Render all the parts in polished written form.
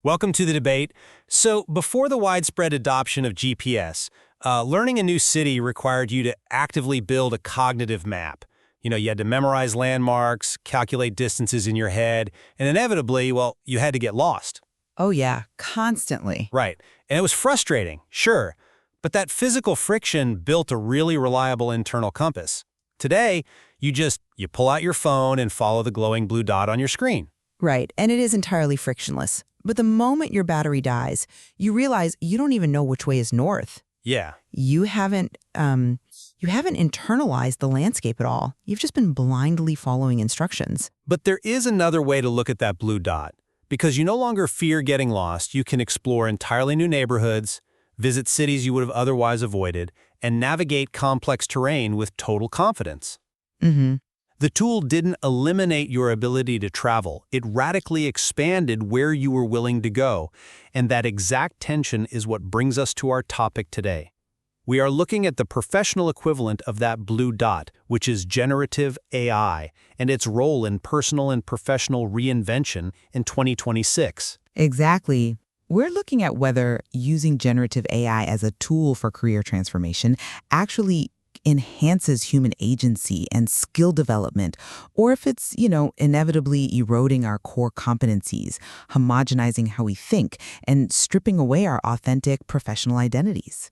Welcome to the debate. So, before the widespread adoption of GPS, learning a new city required you to actively build a cognitive map. You had to memorize landmarks, calculate distances in your head, and inevitably, well, you had to get lost. Oh yeah, constantly. Right. And it was frustrating, sure, but that physical friction built a really reliable internal compass. Today, you pull out your phone and follow the glowing blue dot on your screen. Right, and it is entirely frictionless. But the moment your battery dies, you realize you don't even know which way is north. Yeah. You haven't internalized the landscape at all. You've just been blindly following instructions. But there is another way to look at that blue dot. Because you no longer fear getting lost, you can explore entirely new neighborhoods, visit cities you would have otherwise avoided, and navigate complex terrain with total confidence. Mm-hmm. The tool didn't eliminate your ability to travel. It radically expanded where you were willing to go. And that exact tension is what brings us to our topic today. We are looking at the professional equivalent of that blue dot, which is generative AI, and its role in personal and professional reinvention in 2026. Exactly. We're looking at whether using generative AI as a tool for career transformation actually enhances human agency and skill development, or if it's, inevitably eroding our core competencies, homogenizing how we think, and stripping away our authentic professional identities.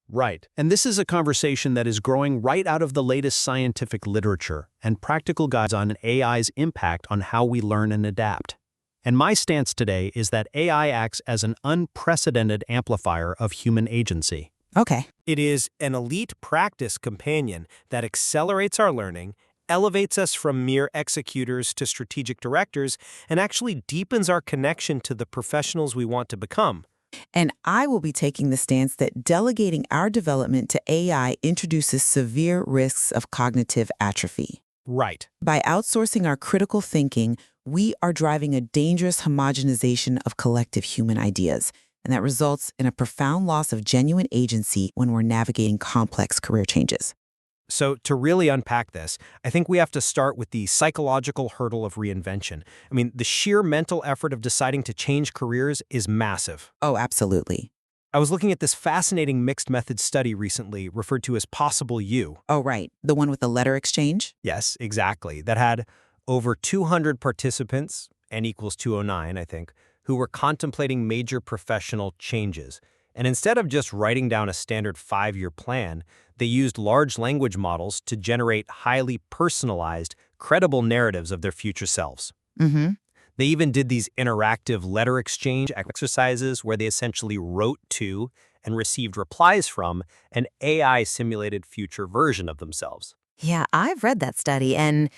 Right. And this is a conversation that is growing right out of the latest scientific literature and practical guides on AI's impact on how we learn and adapt. And my stance today is that AI acts as an unprecedented amplifier of human agency. Okay. It is an elite practice companion that accelerates our learning, elevates us from mere executors to strategic directors, and actually deepens our connection to the professionals we want to become. And I will be taking the stance that delegating our development to AI introduces severe risks of cognitive atrophy. Right. By outsourcing our critical thinking, we are driving a dangerous homogenization of collective human ideas. And that results in a profound loss of genuine agency when we're navigating complex career changes. So to really unpack this, I think we have to start with the psychological hurdle of reinvention. I mean, the sheer mental effort of deciding to change careers is massive. Oh, absolutely. I was looking at this fascinating mixed method study recently referred to as Possible You. Oh, right. The one with the letter exchange? Yes, exactly. That had over 200 participants, N equals 209, I think, who were contemplating major professional changes. And instead of just writing down a standard 5-year plan, they used large language models to generate highly personalized, credible narratives of their future selves. Mm-hmm. They even did these interactive letter exchange exercises where they essentially wrote to and received replies from an AI-simulated future version of themselves. Yeah, I've read that study, and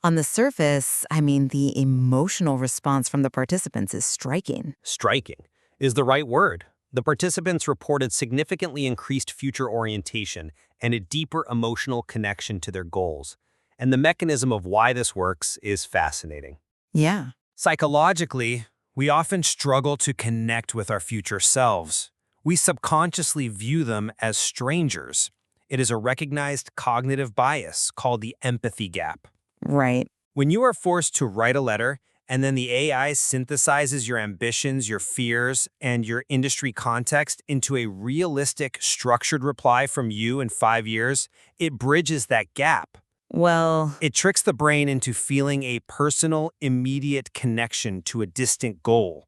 on the surface, the emotional response from the participants is striking. Striking is the right word. The participants reported significantly increased future orientation and a deeper emotional connection to their goals. And the mechanism of why this works is fascinating. Yeah. Psychologically, we often struggle to connect with our future selves. We subconsciously view them as strangers. It is a recognized cognitive bias called the empathy gap. Right. When you are forced to write a letter, and then the AI synthesizes your ambitions, your fears, and your industry context into a realistic, structured reply from you in 5 years, it bridges that gap. Well, It tricks the brain into feeling a personal, immediate connection to a distant goal.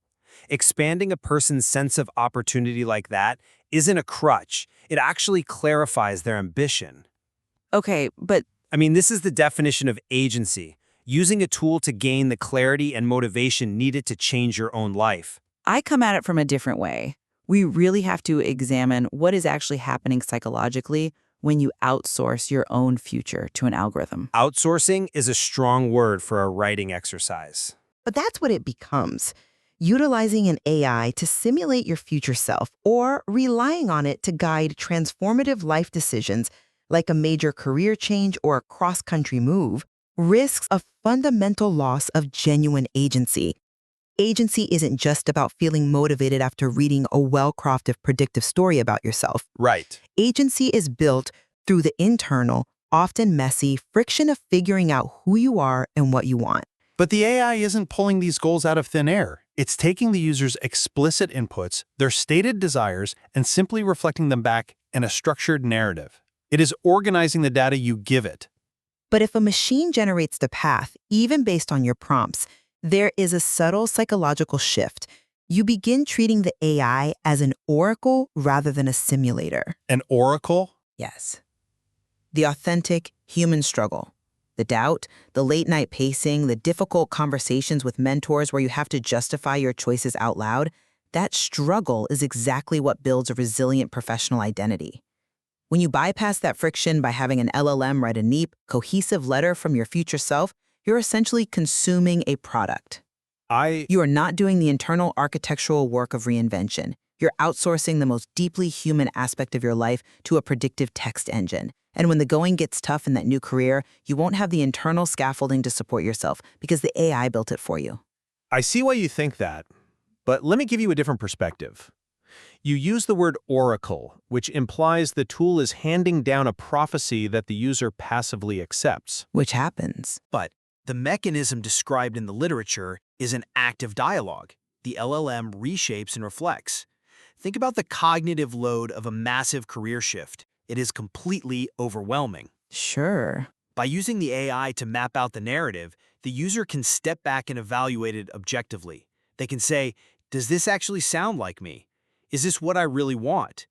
Expanding a person's sense of opportunity like that isn't a crutch. It actually clarifies their ambition. okay, but This is the definition of agency. Using a tool to gain the clarity and motivation needed to change your own life. I come at it from a different way. We really have to examine what is actually happening psychologically when you outsource your own future to an algorithm. Outsourcing is a strong word for a writing exercise. But that's what it becomes. Utilizing an AI to simulate your future self or relying on it to guide transformative life decisions like a major career change or a cross-country move risks a fundamental loss of genuine agency. Agency isn't just about feeling motivated after reading a well-crafted predictive story about yourself. Right. Agency is built through the internal, often messy, friction of figuring out who you are and what you want. But the AI isn't pulling these goals out of thin air. It's taking the user's explicit inputs, their stated desires, and simply reflecting them back in a structured narrative. It is organizing the data you give it. But if a machine generates the path, even based on your prompts, there is a subtle psychological shift. You begin treating the AI as an oracle rather than a simulator. An oracle? Yes. The authentic human struggle. The doubt, the late-night pacing, the difficult conversations with mentors where you have to justify your choices out loud, that struggle is exactly what builds a resilient professional identity. When you bypass that friction by having an LLM write a neat, cohesive letter from your future self, you're essentially consuming a product. You are not doing the internal architectural work of reinvention. You're outsourcing the most deeply human aspect of your life to a predictive text engine. And when the going gets tough in that new career, you won't have the internal scaffolding to support yourself because the AI built it for you. I see why you think that, but let me give you a different perspective. You use the word oracle, which implies the tool is handing down a prophecy that the user passively accepts. Which happens. But the mechanism described in the literature is an active dialogue. The LLM reshapes and reflects. Think about the cognitive load of a massive career shift. It is completely overwhelming. Sure. By using the AI to map out the narrative, the user can step back and evaluate it objectively. They can say, does this actually sound like me? Is this what I really want?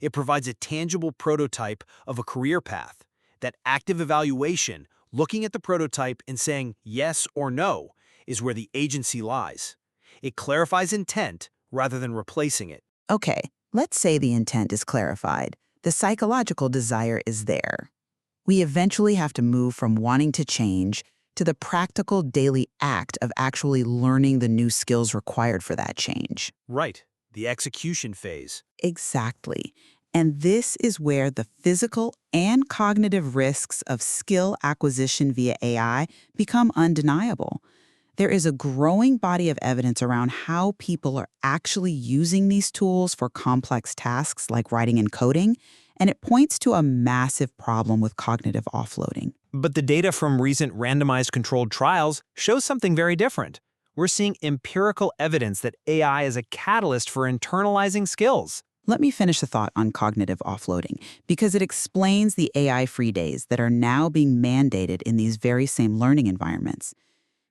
It provides a tangible prototype of a career path. That active evaluation, looking at the prototype and saying yes or no, is where the agency lies. It clarifies intent rather than replacing it. Okay, let's say the intent is clarified. The psychological desire is there. We eventually have to move from wanting to change to the practical daily act of actually learning the new skills required for that change. Right, the execution phase. Exactly. And this is where the physical and cognitive risks of skill acquisition via AI become undeniable. There is a growing body of evidence around how people are actually using these tools for complex tasks like writing and coding, and it points to a massive problem with cognitive offloading. But the data from recent randomized controlled trials shows something very different. We're seeing empirical evidence that AI is a catalyst for internalizing skills. Let me finish the thought on cognitive offloading, because it explains the AI-free days that are now being mandated in these very same learning environments.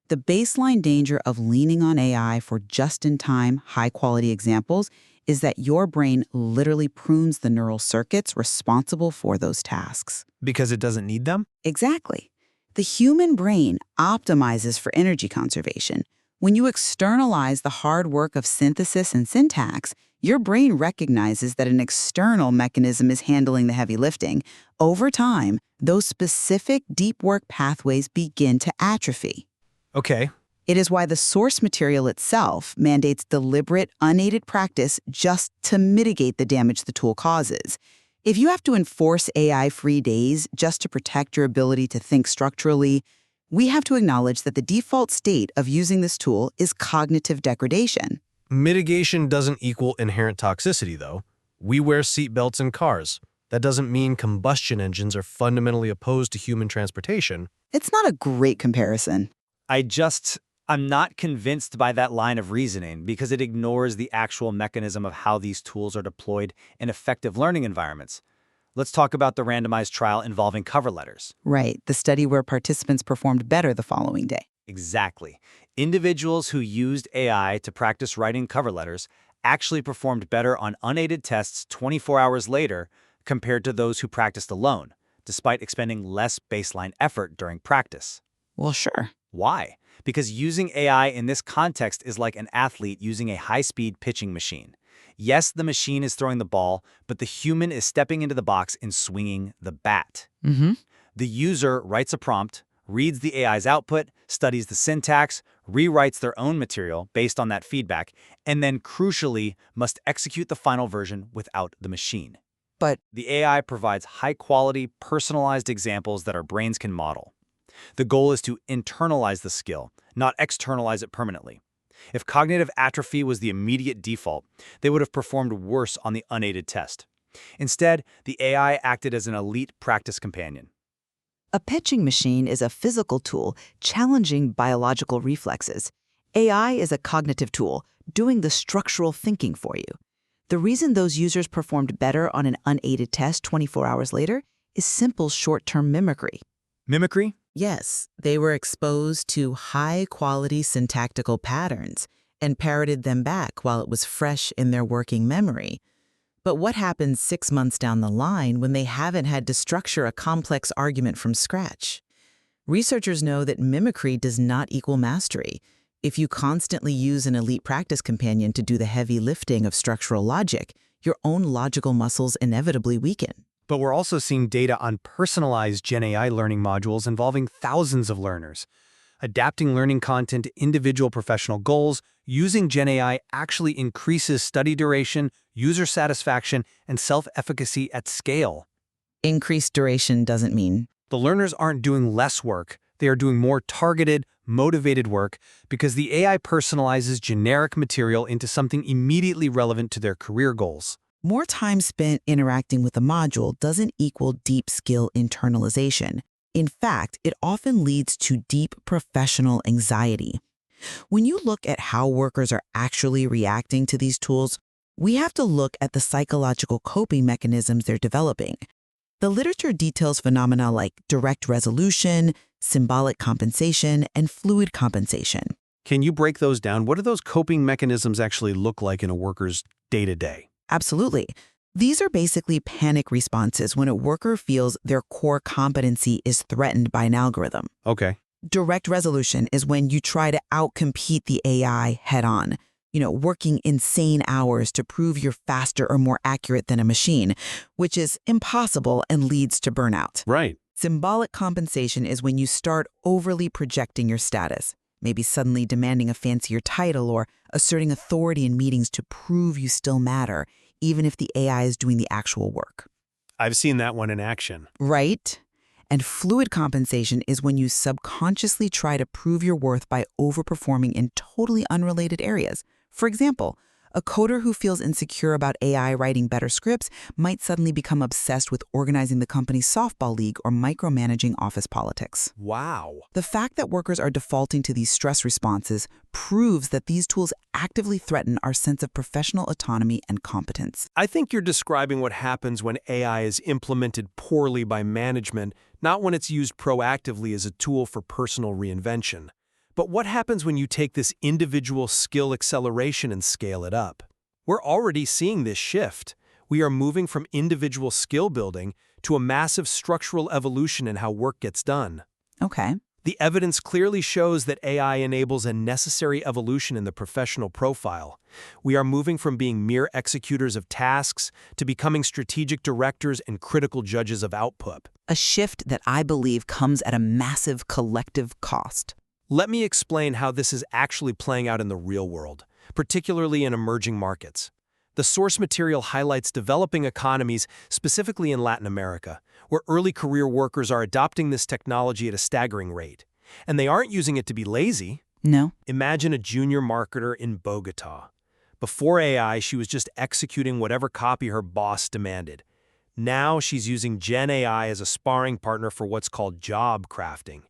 The baseline danger of leaning on AI for just-in-time, high-quality examples is that your brain literally prunes the neural circuits responsible for those tasks. Because it doesn't need them? Exactly. The human brain optimizes for energy conservation. When you externalize the hard work of synthesis and syntax, your brain recognizes that an external mechanism is handling the heavy lifting. Over time, those specific deep work pathways begin to atrophy. Okay. It is why the source material itself mandates deliberate, unaided practice just to mitigate the damage the tool causes. If you have to enforce AI-free days just to protect your ability to think structurally, we have to acknowledge that the default state of using this tool is cognitive degradation. Mitigation doesn't equal inherent toxicity, though. We wear seatbelts in cars. That doesn't mean combustion engines are fundamentally opposed to human transportation. It's not a great comparison. I'm not convinced by that line of reasoning because it ignores the actual mechanism of how these tools are deployed in effective learning environments. Let's talk about the randomized trial involving cover letters. Right, the study where participants performed better the following day. Exactly. Individuals who used AI to practice writing cover letters actually performed better on unaided tests 24 hours later compared to those who practiced alone, despite expending less baseline effort during practice. Well, sure. Why? Because using AI in this context is like an athlete using a high-speed pitching machine. Yes, the machine is throwing the ball, but the human is stepping into the box and swinging the bat. The user writes a prompt, reads the AI's output, studies the syntax, rewrites their own material based on that feedback, and then, crucially, must execute the final version without the machine. But the AI provides high-quality, personalized examples that our brains can model. The goal is to internalize the skill, not externalize it permanently. If cognitive atrophy was the immediate default, they would have performed worse on the unaided test. Instead, the AI acted as an elite practice companion. A pitching machine is a physical tool challenging biological reflexes. AI is a cognitive tool doing the structural thinking for you. The reason those users performed better on an unaided test 24 hours later is simple short-term mimicry. Mimicry? Yes, they were exposed to high-quality syntactical patterns and parroted them back while it was fresh in their working memory. But what happens 6 months down the line when they haven't had to structure a complex argument from scratch? Researchers know that mimicry does not equal mastery. If you constantly use an elite practice companion to do the heavy lifting of structural logic, your own logical muscles inevitably weaken. But we're also seeing data on personalized Gen AI learning modules involving thousands of learners. Adapting learning content to individual professional goals using Gen AI actually increases study duration, user satisfaction, and self-efficacy at scale. Increased duration doesn't mean The learners aren't doing less work. They are doing more targeted, motivated work because the AI personalizes generic material into something immediately relevant to their career goals. more time spent interacting with a module doesn't equal deep skill internalization. In fact, it often leads to deep professional anxiety. When you look at how workers are actually reacting to these tools, we have to look at the psychological coping mechanisms they're developing. The literature details phenomena like direct resolution, symbolic compensation, and fluid compensation. Can you break those down? What do those coping mechanisms actually look like in a worker's day-to-day? Absolutely. These are basically panic responses when a worker feels their core competency is threatened by an algorithm. Okay. Direct resolution is when you try to outcompete the AI head-on, working insane hours to prove you're faster or more accurate than a machine, which is impossible and leads to burnout. Right. Symbolic compensation is when you start overly projecting your status, maybe suddenly demanding a fancier title or asserting authority in meetings to prove you still matter, even if the AI is doing the actual work. I've seen that one in action. Right? And fluid compensation is when you subconsciously try to prove your worth by overperforming in totally unrelated areas. For example, a coder who feels insecure about AI writing better scripts might suddenly become obsessed with organizing the company's softball league or micromanaging office politics. Wow. The fact that workers are defaulting to these stress responses proves that these tools actively threaten our sense of professional autonomy and competence. I think you're describing what happens when AI is implemented poorly by management, not when it's used proactively as a tool for personal reinvention. But what happens when you take this individual skill acceleration and scale it up? We're already seeing this shift. We are moving from individual skill building to a massive structural evolution in how work gets done. Okay. The evidence clearly shows that AI enables a necessary evolution in the professional profile. We are moving from being mere executors of tasks to becoming strategic directors and critical judges of output. A shift that I believe comes at a massive collective cost. Let me explain how this is actually playing out in the real world, particularly in emerging markets. The source material highlights developing economies, specifically in Latin America, where early career workers are adopting this technology at a staggering rate. And they aren't using it to be lazy. No. Imagine a junior marketer in Bogota. Before AI, she was just executing whatever copy her boss demanded. Now she's using Gen AI as a sparring partner for what's called job crafting.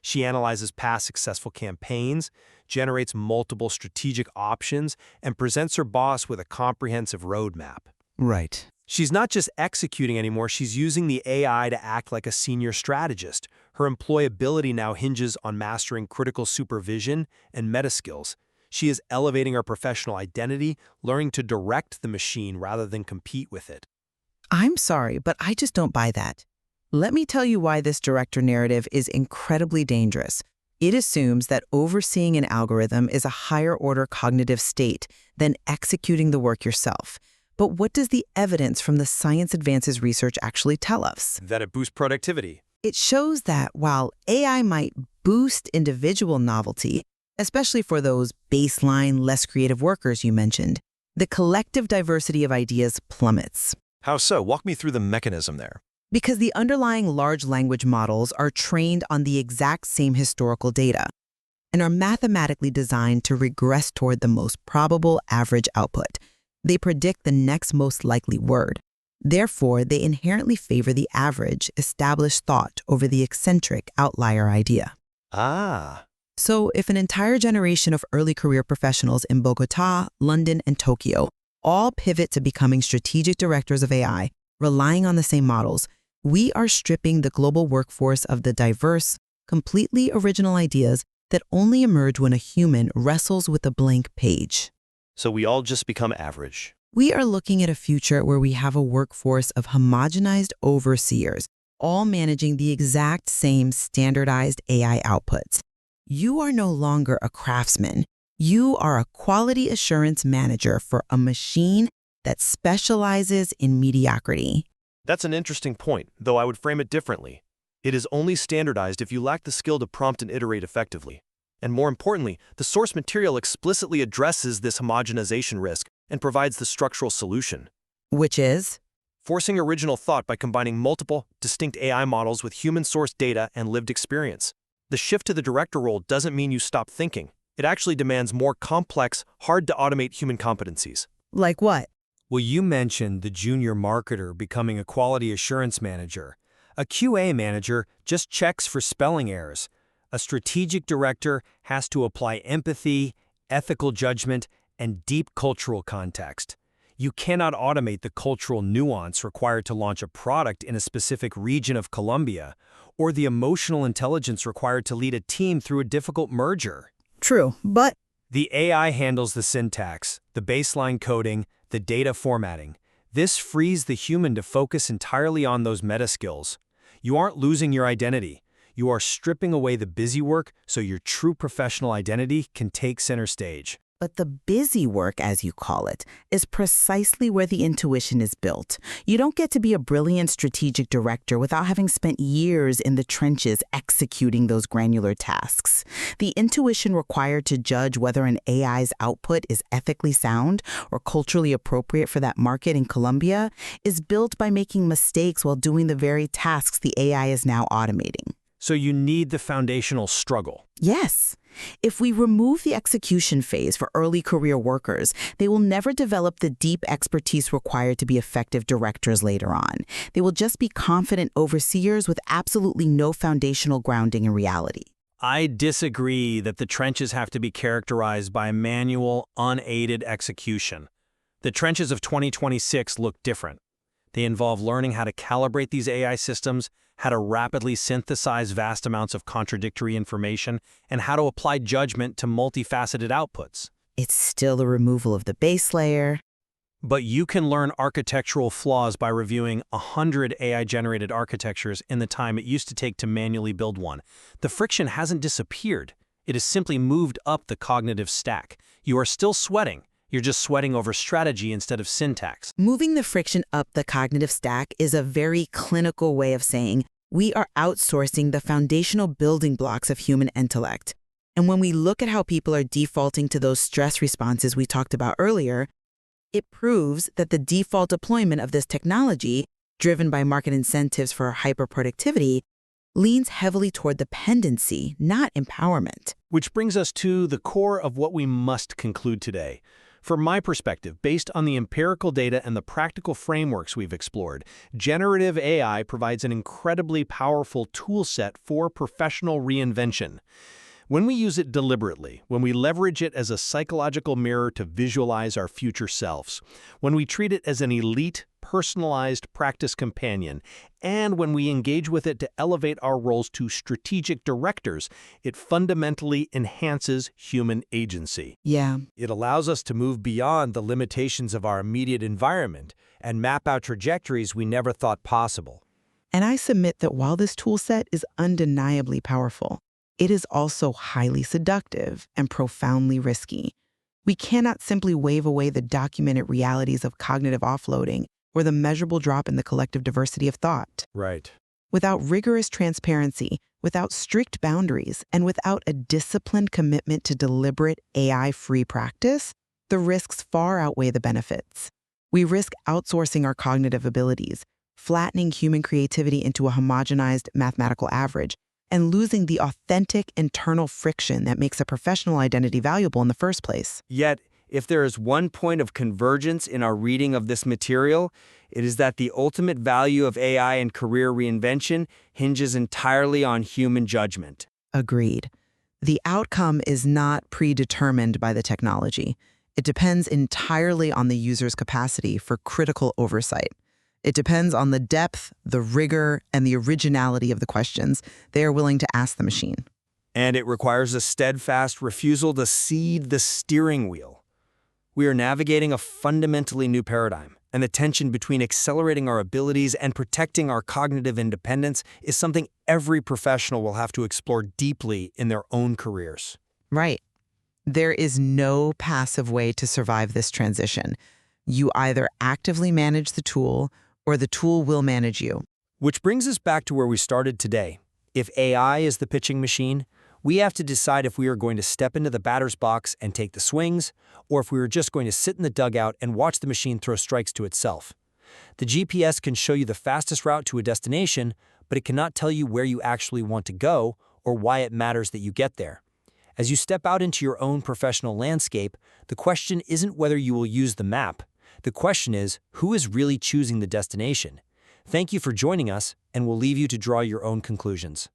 She analyzes past successful campaigns, generates multiple strategic options, and presents her boss with a comprehensive roadmap. Right. She's not just executing anymore, she's using the AI to act like a senior strategist. Her employability now hinges on mastering critical supervision and meta skills. She is elevating her professional identity, learning to direct the machine rather than compete with it. I'm sorry, but I just don't buy that. Let me tell you why this director narrative is incredibly dangerous. It assumes that overseeing an algorithm is a higher-order cognitive state than executing the work yourself. But what does the evidence from the Science Advances research actually tell us? That it boosts productivity. It shows that while AI might boost individual novelty, especially for those baseline, less creative workers you mentioned, the collective diversity of ideas plummets. How so? Walk me through the mechanism there. Because the underlying large language models are trained on the exact same historical data and are mathematically designed to regress toward the most probable average output. They predict the next most likely word. Therefore, they inherently favor the average, established thought over the eccentric outlier idea. Ah. So if an entire generation of early career professionals in Bogota, London, and Tokyo all pivot to becoming strategic directors of AI, relying on the same models, we are stripping the global workforce of the diverse, completely original ideas that only emerge when a human wrestles with a blank page. So we all just become average. We are looking at a future where we have a workforce of homogenized overseers, all managing the exact same standardized AI outputs. You are no longer a craftsman. You are a quality assurance manager for a machine that specializes in mediocrity. That's an interesting point, though I would frame it differently. It is only standardized if you lack the skill to prompt and iterate effectively. And more importantly, the source material explicitly addresses this homogenization risk and provides the structural solution. Which is? Forcing original thought by combining multiple, distinct AI models with human-sourced data and lived experience. The shift to the director role doesn't mean you stop thinking. It actually demands more complex, hard-to-automate human competencies. Like what? Well, you mentioned the junior marketer becoming a quality assurance manager. A QA manager just checks for spelling errors. A strategic director has to apply empathy, ethical judgment, and deep cultural context. You cannot automate the cultural nuance required to launch a product in a specific region of Colombia, or the emotional intelligence required to lead a team through a difficult merger. True, but The AI handles the syntax, the baseline coding, the data formatting. This frees the human to focus entirely on those meta skills. You aren't losing your identity. You are stripping away the busy work so your true professional identity can take center stage. But the busy work, as you call it, is precisely where the intuition is built. You don't get to be a brilliant strategic director without having spent years in the trenches executing those granular tasks. The intuition required to judge whether an AI's output is ethically sound or culturally appropriate for that market in Colombia is built by making mistakes while doing the very tasks the AI is now automating. So you need the foundational struggle. Yes. If we remove the execution phase for early career workers, they will never develop the deep expertise required to be effective directors later on. They will just be confident overseers with absolutely no foundational grounding in reality. I disagree that the trenches have to be characterized by manual, unaided execution. The trenches of 2026 look different. They involve learning how to calibrate these AI systems, how to rapidly synthesize vast amounts of contradictory information, and how to apply judgment to multifaceted outputs. It's still a removal of the base layer. But you can learn architectural flaws by reviewing 100 AI-generated architectures in the time it used to take to manually build one. The friction hasn't disappeared. It has simply moved up the cognitive stack. You are still sweating. You're just sweating over strategy instead of syntax. Moving the friction up the cognitive stack is a very clinical way of saying we are outsourcing the foundational building blocks of human intellect. And when we look at how people are defaulting to those stress responses we talked about earlier, it proves that the default deployment of this technology, driven by market incentives for hyperproductivity, leans heavily toward dependency, not empowerment. Which brings us to the core of what we must conclude today. From my perspective, based on the empirical data and the practical frameworks we've explored, generative AI provides an incredibly powerful toolset for professional reinvention. When we use it deliberately, when we leverage it as a psychological mirror to visualize our future selves, when we treat it as an elite, personalized practice companion, and when we engage with it to elevate our roles to strategic directors, it fundamentally enhances human agency. Yeah. It allows us to move beyond the limitations of our immediate environment and map out trajectories we never thought possible. And I submit that while this toolset is undeniably powerful, it is also highly seductive and profoundly risky. We cannot simply wave away the documented realities of cognitive offloading or the measurable drop in the collective diversity of thought. Right. Without rigorous transparency, without strict boundaries, and without a disciplined commitment to deliberate AI-free practice, the risks far outweigh the benefits. We risk outsourcing our cognitive abilities, flattening human creativity into a homogenized mathematical average, and losing the authentic internal friction that makes a professional identity valuable in the first place. Yet, if there is one point of convergence in our reading of this material, it is that the ultimate value of AI and career reinvention hinges entirely on human judgment. Agreed. The outcome is not predetermined by the technology. It depends entirely on the user's capacity for critical oversight. It depends on the depth, the rigor, and the originality of the questions they are willing to ask the machine. And it requires a steadfast refusal to cede the steering wheel. We are navigating a fundamentally new paradigm, and the tension between accelerating our abilities and protecting our cognitive independence is something every professional will have to explore deeply in their own careers. Right. There is no passive way to survive this transition. You either actively manage the tool or the tool will manage you. Which brings us back to where we started today. If AI is the pitching machine, we have to decide if we are going to step into the batter's box and take the swings, or if we are just going to sit in the dugout and watch the machine throw strikes to itself. The GPS can show you the fastest route to a destination, but it cannot tell you where you actually want to go or why it matters that you get there. As you step out into your own professional landscape, the question isn't whether you will use the map. The question is, who is really choosing the destination? Thank you for joining us, and we'll leave you to draw your own conclusions.